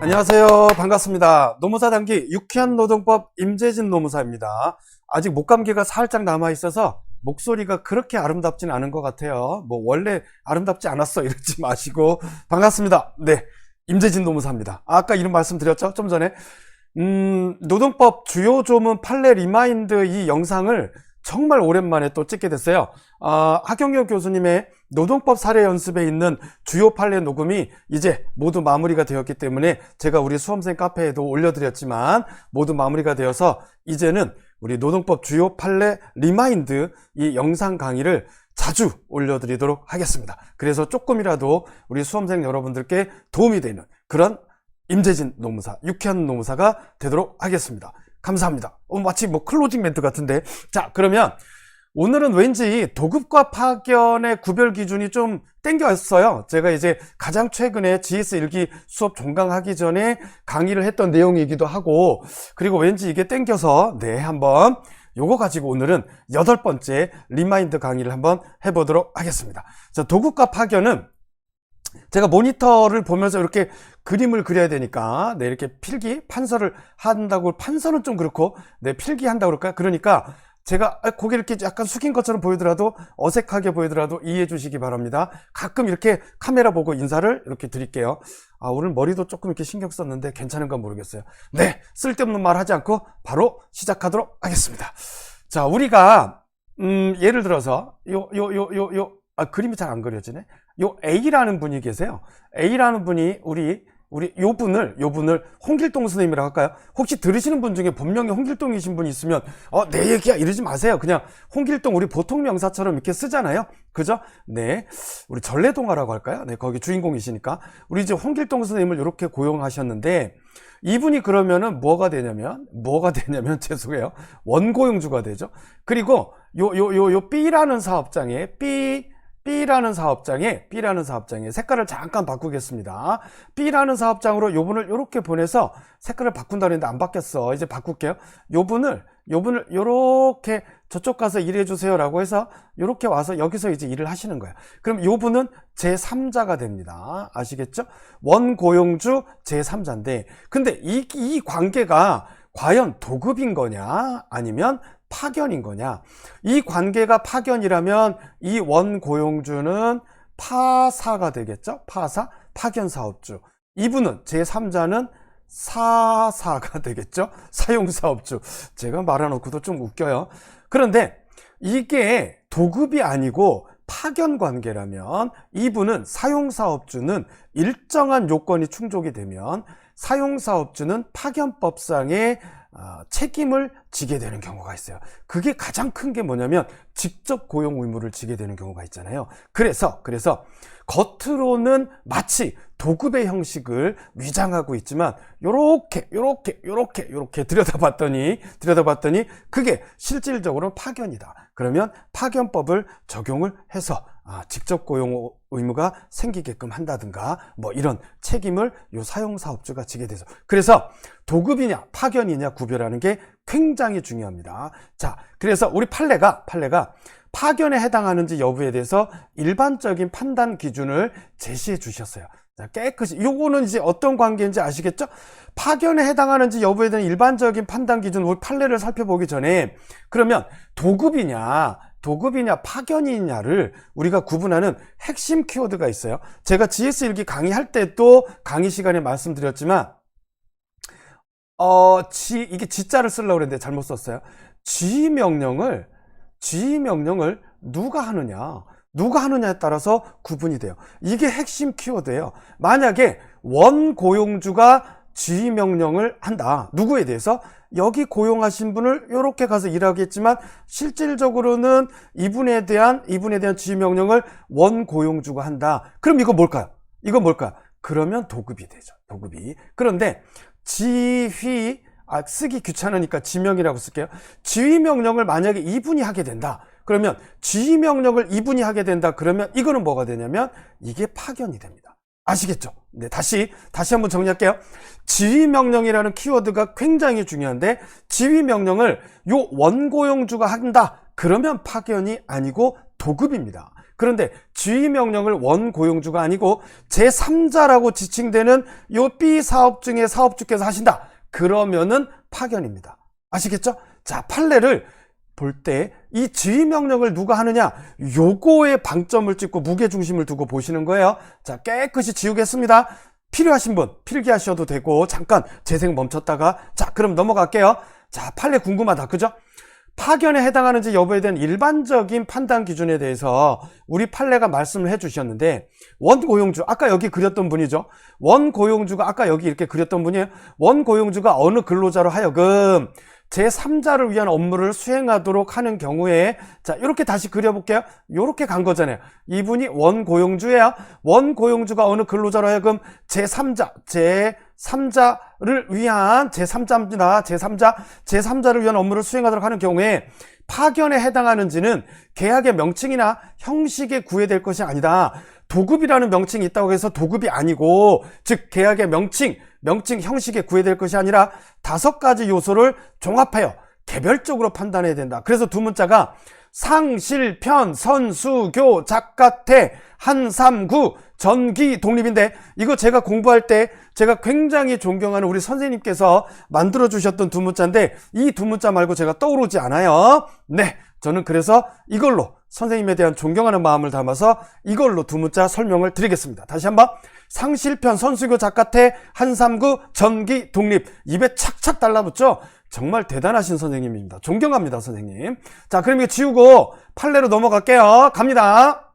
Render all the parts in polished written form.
안녕하세요. 반갑습니다. 노무사 단기 유쾌한 노동법 임재진 노무사입니다. 아직 목감기가 살짝 남아있어서 목소리가 그렇게 아름답진 않은 것 같아요. 뭐 원래 아름답지 않았어 이러지 마시고 반갑습니다. 네, 임재진 노무사입니다. 아까 이름 말씀드렸죠? 좀 전에 노동법 주요 조문 판례 리마인드 이 영상을 정말 오랜만에 또 찍게 됐어요. 하경영 교수님의 노동법 사례 연습에 있는 주요 판례 녹음이 이제 모두 마무리가 되었기 때문에 제가 우리 수험생 카페에도 올려드렸지만 모두 마무리가 되어서 이제는 우리 노동법 주요 판례 리마인드 이 영상 강의를 자주 올려드리도록 하겠습니다. 그래서 조금이라도 우리 수험생 여러분들께 도움이 되는 그런 임재진 노무사, 유쾌한 노무사가 되도록 하겠습니다. 감사합니다. 마치 뭐 클로징 멘트 같은데. 자, 그러면 오늘은 왠지 도급과 파견의 구별 기준이 좀 땡겼어요. 제가 이제 가장 최근에 GS1기 수업 종강하기 전에 강의를 했던 내용이기도 하고, 그리고 왠지 이게 땡겨서 네, 한번 요거 가지고 오늘은 8번째 리마인드 강의를 한번 해보도록 하겠습니다. 자, 도급과 파견은 제가 모니터를 보면서 이렇게 그림을 그려야 되니까, 네, 이렇게 필기, 판서를 한다고, 판서는 좀 그렇고, 네, 필기 한다고 그럴까요? 그러니까 제가 고개를 이렇게 약간 숙인 것처럼 보이더라도, 어색하게 보이더라도 이해해 주시기 바랍니다. 가끔 이렇게 카메라 보고 인사를 이렇게 드릴게요. 오늘 머리도 조금 이렇게 신경 썼는데 괜찮은가 모르겠어요. 네, 쓸데없는 말 하지 않고 바로 시작하도록 하겠습니다. 자, 우리가, 예를 들어서, 그림이 잘 안 그려지네? 요 A라는 분이 계세요. A라는 분이 우리 요 분을 홍길동 선생님이라고 할까요? 혹시 들으시는 분 중에 본명이 홍길동이신 분이 있으면 내 얘기야 이러지 마세요. 그냥 홍길동 우리 보통 명사처럼 이렇게 쓰잖아요. 그죠? 네. 우리 전래동화라고 할까요? 네, 거기 주인공이시니까. 우리 이제 홍길동 선생님을 이렇게 고용하셨는데 이분이 그러면은 뭐가 되냐면 죄송해요. 원고용주가 되죠. 그리고 요 B라는 사업장에 B라는 사업장에 색깔을 잠깐 바꾸겠습니다. B라는 사업장으로 요분을 요렇게 보내서 색깔을 바꾼다 그랬는데 안 바뀌었어. 이제 바꿀게요. 요분을 요렇게 저쪽 가서 일해 주세요 라고 해서 요렇게 와서 여기서 이제 일을 하시는 거예요. 그럼 요분은 제3자가 됩니다. 아시겠죠? 원고용주 제3자인데 근데 이 관계가 과연 도급인 거냐 아니면 파견인 거냐? 이 관계가 파견이라면 이 원고용주는 파사가 되겠죠? 파견 사업주. 이분은 제3자는 사사가 되겠죠? 사용 사업주. 제가 말해놓고도 좀 웃겨요. 그런데 이게 도급이 아니고 파견 관계라면 이분은 사용 사업주는 일정한 요건이 충족이 되면 사용 사업주는 파견법상의 책임을 지게 되는 경우가 있어요. 그게 가장 큰 게 뭐냐면 직접 고용 의무를 지게 되는 경우가 있잖아요. 그래서 겉으로는 마치 도급의 형식을 위장하고 있지만 요렇게 들여다봤더니 그게 실질적으로는 파견이다. 그러면 파견법을 적용을 해서 직접 고용 의무가 생기게끔 한다든가 뭐 이런 책임을 요 사용사업주가 지게 되죠. 그래서 도급이냐 파견이냐 구별하는 게 굉장히 중요합니다. 자, 그래서 우리 판례가 파견에 해당하는지 여부에 대해서 일반적인 판단 기준을 제시해 주셨어요. 자, 깨끗이 요거는 이제 어떤 관계인지 아시겠죠? 파견에 해당하는지 여부에 대한 일반적인 판단 기준 우리 판례를 살펴보기 전에 그러면 도급이냐 파견이냐를 우리가 구분하는 핵심 키워드가 있어요. 제가 GS1기 강의할 때도 강의 시간에 말씀드렸지만 이게 G자를 쓰려고 그랬는데 잘못 썼어요. 지휘 명령을 누가 하느냐에 따라서 구분이 돼요. 이게 핵심 키워드예요. 만약에 원고용주가 지휘 명령을 한다. 누구에 대해서? 여기 고용하신 분을 이렇게 가서 일하겠지만 실질적으로는 이분에 대한 지휘 명령을 원고용주가 한다. 그럼 이거 뭘까요? 그러면 도급이 되죠. 도급이. 그런데 지휘 쓰기 귀찮으니까 지명이라고 쓸게요. 지휘 명령을 만약에 이분이 하게 된다. 그러면 지휘 명령을 이분이 하게 된다. 그러면 이거는 뭐가 되냐면 이게 파견이 됩니다. 아시겠죠? 네, 다시 한번 정리할게요. 지휘 명령이라는 키워드가 굉장히 중요한데 지휘 명령을 요 원고용주가 한다. 그러면 파견이 아니고 도급입니다. 그런데 지휘명령을 원고용주가 아니고 제3자라고 지칭되는 요 B 사업 중에 사업주께서 하신다. 그러면은 파견입니다. 아시겠죠? 자, 판례를 볼 때 이 지휘명령을 누가 하느냐, 요거에 방점을 찍고 무게중심을 두고 보시는 거예요. 자, 깨끗이 지우겠습니다. 필요하신 분 필기하셔도 되고 잠깐 재생 멈췄다가, 자, 그럼 넘어갈게요. 자, 판례 궁금하다, 그죠? 파견에 해당하는지 여부에 대한 일반적인 판단 기준에 대해서 우리 판례가 말씀을 해주셨는데, 원고용주, 아까 여기 그렸던 분이죠. 원고용주가 아까 여기 이렇게 그렸던 분이에요. 원고용주가 어느 근로자로 하여금 제3자를 위한 업무를 수행하도록 하는 경우에, 자, 이렇게 다시 그려볼게요. 이렇게 간 거잖아요. 이분이 원고용주예요. 원고용주가 어느 근로자로 하여금 제3자를 위한, 제3자입니다. 제3자를 위한 업무를 수행하도록 하는 경우에 파견에 해당하는지는 계약의 명칭이나 형식에 구애될 것이 아니다. 도급이라는 명칭이 있다고 해서 도급이 아니고, 즉 계약의 명칭 형식에 구애될 것이 아니라 5가지 요소를 종합하여 개별적으로 판단해야 된다. 그래서 두 문자가 상실편 선수교 작가태 한삼구 전기 독립인데, 이거 제가 공부할 때 제가 굉장히 존경하는 우리 선생님께서 만들어 주셨던 두 문자인데, 이 두 문자 말고 제가 떠오르지 않아요. 네, 저는 그래서 이걸로 선생님에 대한 존경하는 마음을 담아서 이걸로 두 문자 설명을 드리겠습니다. 다시 한번, 상실편 선수교 작가태 한삼구 전기 독립. 입에 착착 달라붙죠? 정말 대단하신 선생님입니다. 존경합니다, 선생님. 자, 그럼 이거 지우고 판례로 넘어갈게요. 갑니다.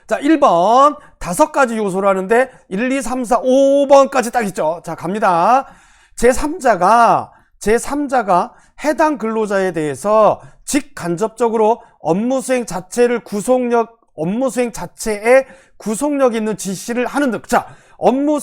자, 1번 5가지 요소로 하는데 1, 2, 3, 4, 5번까지 딱 있죠. 자, 갑니다. 제3자가 해당 근로자에 대해서 직간접적으로 업무 수행 자체에 구속력 있는 지시를 하는 등. 자, 업무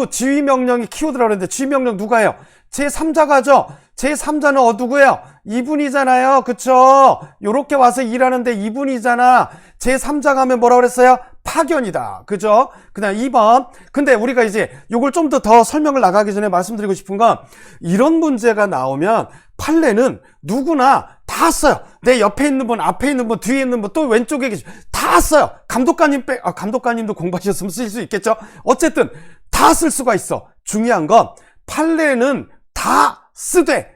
지휘명령이 키워드라고 그랬는데, 지휘명령 누가 해요? 제3자가 하죠. 제3자는 누구예요? 이분이잖아요. 그쵸? 요렇게 와서 일하는데 이분이잖아. 제3자가 하면 뭐라고 그랬어요? 파견이다. 그죠? 그 다음 2번. 근데 우리가 이제 요걸 좀 더 설명을 나가기 전에 말씀드리고 싶은 건, 이런 문제가 나오면 판례는 누구나 다 써요. 내 옆에 있는 분, 앞에 있는 분, 뒤에 있는 분, 또 왼쪽에 다 써요. 감독관님도 공부하셨으면 쓸 수 있겠죠? 어쨌든 다 쓸 수가 있어. 중요한 건 판례는 다 쓰되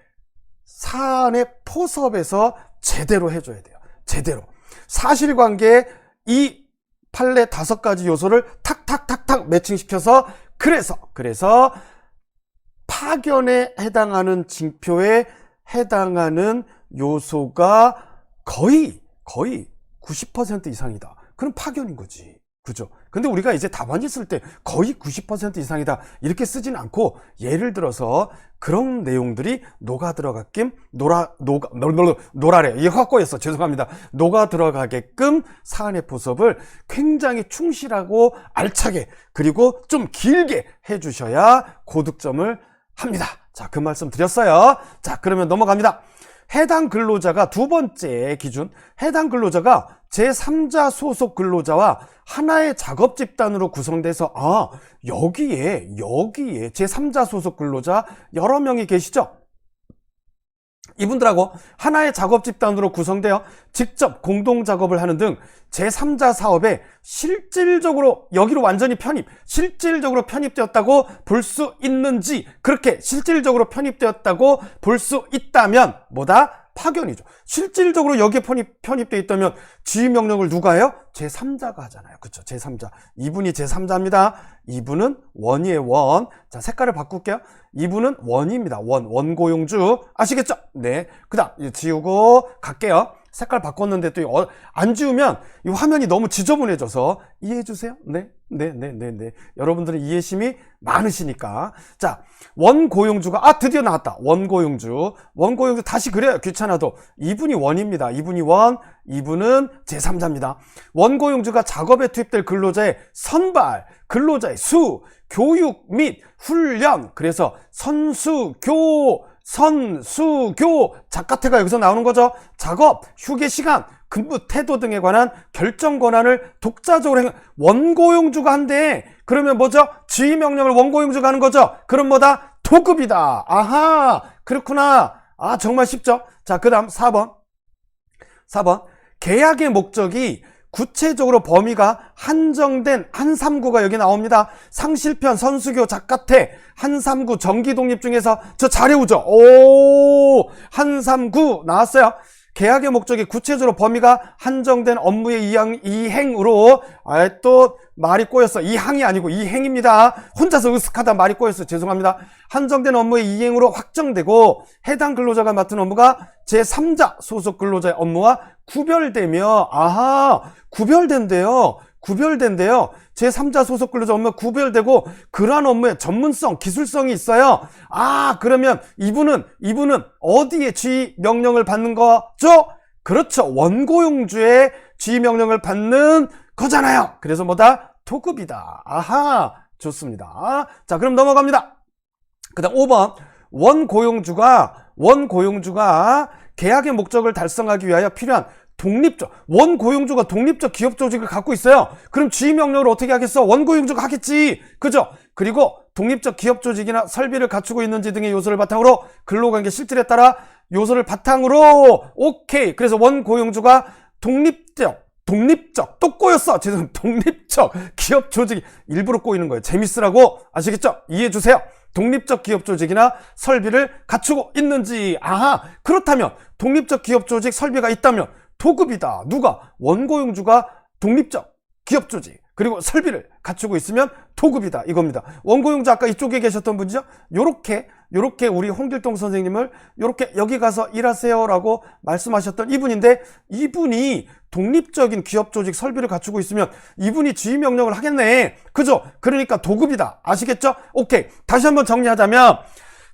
사안의 포섭에서 제대로 해줘야 돼요. 제대로. 사실관계에 이 판례 5가지 요소를 탁탁탁탁 매칭시켜서, 그래서 파견에 해당하는 징표에 해당하는 요소가 거의 90% 이상이다. 그럼 파견인 거지. 그죠? 근데 우리가 이제 답안지 쓸 때 거의 90% 이상이다 이렇게 쓰진 않고, 예를 들어서 그런 내용들이 녹아 들어가게끔 노라래. 이게 확 꼬였어. 죄송합니다. 녹아 들어가게끔 사안의 포섭을 굉장히 충실하고 알차게, 그리고 좀 길게 해주셔야 고득점을 합니다. 자, 그 말씀 드렸어요. 자, 그러면 넘어갑니다. 해당 근로자가, 두 번째 기준, 해당 근로자가 제3자 소속 근로자와 하나의 작업 집단으로 구성돼서, 여기에 제3자 소속 근로자 여러 명이 계시죠? 이분들하고 하나의 작업 집단으로 구성되어 직접 공동 작업을 하는 등 제3자 사업에 실질적으로 여기로 완전히 실질적으로 편입되었다고 볼 수 있는지, 그렇게 실질적으로 편입되었다고 볼 수 있다면 뭐다? 파견이죠. 실질적으로 여기에 편입되어 있다면 지휘명령을 누가 해요? 제3자가 하잖아요. 그쵸? 제3자. 이분이 제3자입니다. 이분은 원이에요, 원. 자, 색깔을 바꿀게요. 이분은 원입니다. 원고용주. 아시겠죠? 네. 그 다음, 지우고 갈게요. 색깔 바꿨는데 또 안 지우면 이 화면이 너무 지저분해져서 이해해 주세요. 네. 여러분들은 이해심이 많으시니까. 자, 원고용주가, 드디어 나왔다. 원고용주 다시 그래요. 귀찮아도. 이분이 원입니다. 이분이 원, 이분은 제3자입니다. 원고용주가 작업에 투입될 근로자의 선발, 근로자의 수, 교육 및 훈련, 그래서 선수교, 작가태가 여기서 나오는 거죠. 작업, 휴게 시간, 근무 태도 등에 관한 결정 권한을 독자적으로 원고용주가 한대. 그러면 뭐죠? 지휘명령을 원고용주가 하는 거죠. 그럼 뭐다? 도급이다. 아하, 그렇구나. 정말 쉽죠? 자, 그 다음 4번. 계약의 목적이 구체적으로 범위가 한정된 한삼구가 여기 나옵니다. 상실편, 선수교, 작가태, 한삼구, 정기독립 중에서 저 잘해오죠. 오, 한삼구 나왔어요. 계약의 목적이 구체적으로 범위가 한정된 업무의 이행으로 또 말이 꼬였어. 이항이 아니고 이행입니다. 혼자서 으슥하다 말이 꼬였어. 죄송합니다. 한정된 업무의 이행으로 확정되고 해당 근로자가 맡은 업무가 제3자 소속 근로자의 업무와 구별되며 구별된대요. 제3자 소속 근로자 업무가 구별되고 그러한 업무에 전문성, 기술성이 있어요. 그러면 이분은 어디에 지휘 명령을 받는 거죠? 그렇죠. 원고용주의 지휘 명령을 받는 거잖아요. 그래서 뭐다? 도급이다. 좋습니다. 자, 그럼 넘어갑니다. 그 다음 5번. 원고용주가 계약의 목적을 달성하기 위하여 필요한 원고용주가 독립적 기업 조직을 갖고 있어요. 그럼 지휘 명령을 어떻게 하겠어? 원고용주가 하겠지. 그죠? 그리고 독립적 기업 조직이나 설비를 갖추고 있는지 등의 요소를 바탕으로 근로관계 실질에 따라 요소를 바탕으로 오케이. 그래서 원고용주가 독립적 또 꼬였어. 독립적 기업 조직이 일부러 꼬이는 거예요. 재밌으라고. 아시겠죠? 이해해 주세요. 독립적 기업 조직이나 설비를 갖추고 있는지. 그렇다면 독립적 기업 조직 설비가 있다면 도급이다. 누가? 원고용주가 독립적 기업 조직 그리고 설비를 갖추고 있으면 도급이다. 이겁니다. 원고용주 아까 이쪽에 계셨던 분이죠? 요렇게 우리 홍길동 선생님을 요렇게 여기 가서 일하세요라고 말씀하셨던 이분인데, 이분이 독립적인 기업 조직 설비를 갖추고 있으면 이분이 지휘 명령을 하겠네. 그죠? 그러니까 도급이다. 아시겠죠? 오케이. 다시 한번 정리하자면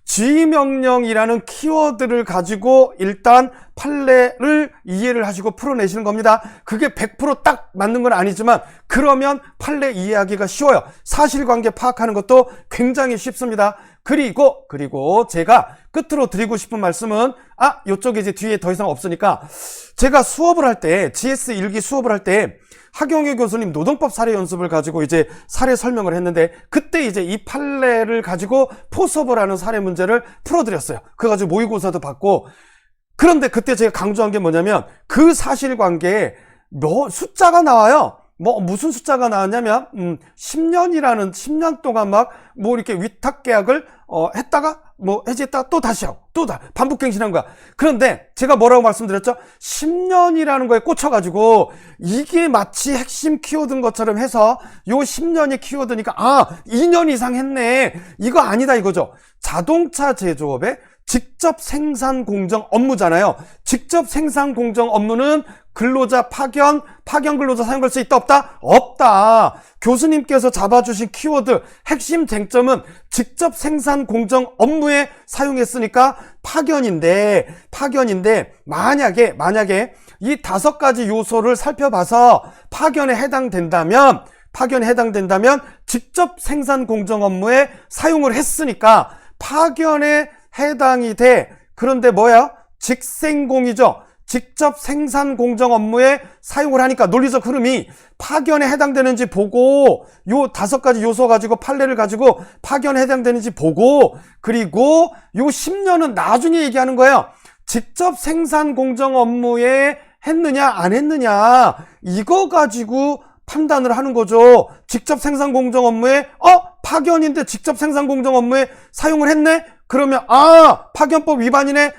지휘명령이라는 키워드를 가지고 일단 판례를 이해를 하시고 풀어내시는 겁니다. 그게 100% 딱 맞는 건 아니지만 그러면 판례 이해하기가 쉬워요. 사실관계 파악하는 것도 굉장히 쉽습니다. 그리고 제가 끝으로 드리고 싶은 말씀은 요쪽에 이제 뒤에 더 이상 없으니까, 제가 수업을 할 때 GS 1기 수업을 할 때 하경혜 교수님 노동법 사례 연습을 가지고 이제 사례 설명을 했는데, 그때 이제 이 판례를 가지고 포섭을 하는 사례 문제를 풀어드렸어요. 그거 가지고 모의고사도 받고. 그런데 그때 제가 강조한 게 뭐냐면, 그 사실관계에 숫자가 나와요. 무슨 숫자가 나왔냐면 10년 동안 이렇게 위탁 계약을 했다가 해지했다가 또 다시 하고 반복갱신한 거야. 그런데 제가 뭐라고 말씀드렸죠? 10년이라는 거에 꽂혀가지고 이게 마치 핵심 키워드인 것처럼 해서 요 10년이 키워드니까 2년 이상 했네. 이거 아니다 이거죠. 자동차 제조업의 직접 생산 공정 업무잖아요. 직접 생산 공정 업무는 근로자 파견 근로자 사용할 수 있다 없다? 없다. 교수님께서 잡아주신 키워드 핵심 쟁점은 직접 생산 공정 업무에 사용했으니까 파견인데 만약에 이 5가지 요소를 살펴봐서 파견에 해당된다면 직접 생산 공정 업무에 사용을 했으니까 파견에 해당이 돼. 그런데 뭐야? 직생공이죠. 직접 생산 공정 업무에 사용을 하니까 논리적 흐름이 파견에 해당되는지 보고, 요 5가지 요소 가지고 판례를 가지고 파견에 해당되는지 보고, 그리고 요 10년은 나중에 얘기하는 거예요. 직접 생산 공정 업무에 했느냐 안 했느냐 이거 가지고 판단을 하는 거죠. 직접 생산 공정 업무에 파견인데 직접 생산 공정 업무에 사용을 했네? 그러면 파견법 위반이네.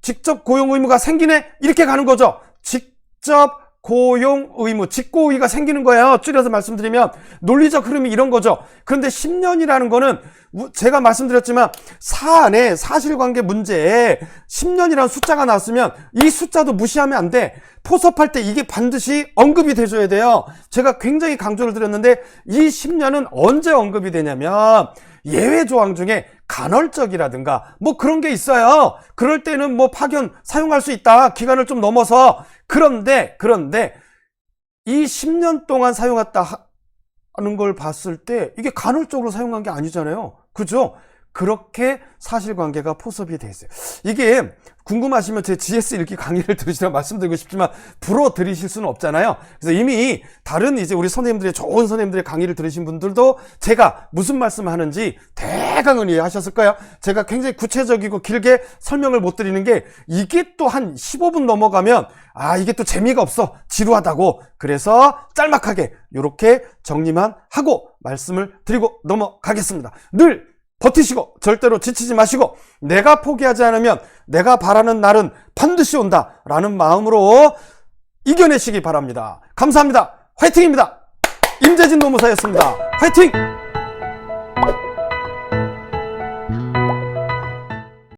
직접 고용 의무가 생기네. 이렇게 가는 거죠. 직접 고용 의무, 직고의가 생기는 거예요. 줄여서 말씀드리면 논리적 흐름이 이런 거죠. 그런데 10년이라는 거는 제가 말씀드렸지만 사안에 사실관계 문제에 10년이라는 숫자가 나왔으면 이 숫자도 무시하면 안 돼. 포섭할 때 이게 반드시 언급이 돼줘야 돼요. 제가 굉장히 강조를 드렸는데 이 10년은 언제 언급이 되냐면 예외 조항 중에 간헐적이라든가 그런 게 있어요. 그럴 때는 파견 사용할 수 있다. 기간을 좀 넘어서. 그런데 이 10년 동안 사용했다 하는 걸 봤을 때 이게 간헐적으로 사용한 게 아니잖아요. 그죠? 그렇게 사실관계가 포섭이 돼 있어요. 이게 궁금하시면 제 GS 읽기 강의를 들으시라 말씀드리고 싶지만 불어들이실 수는 없잖아요. 그래서 이미 다른 이제 우리 선생님들의 좋은 선생님들의 강의를 들으신 분들도 제가 무슨 말씀을 하는지 대강은 이해하셨을 거예요. 제가 굉장히 구체적이고 길게 설명을 못 드리는 게 이게 또 한 15분 넘어가면 이게 또 재미가 없어, 지루하다고. 그래서 짤막하게 이렇게 정리만 하고 말씀을 드리고 넘어가겠습니다. 늘 버티시고 절대로 지치지 마시고 내가 포기하지 않으면 내가 바라는 날은 반드시 온다 라는 마음으로 이겨내시기 바랍니다. 감사합니다. 화이팅입니다. 임재진 노무사였습니다. 화이팅!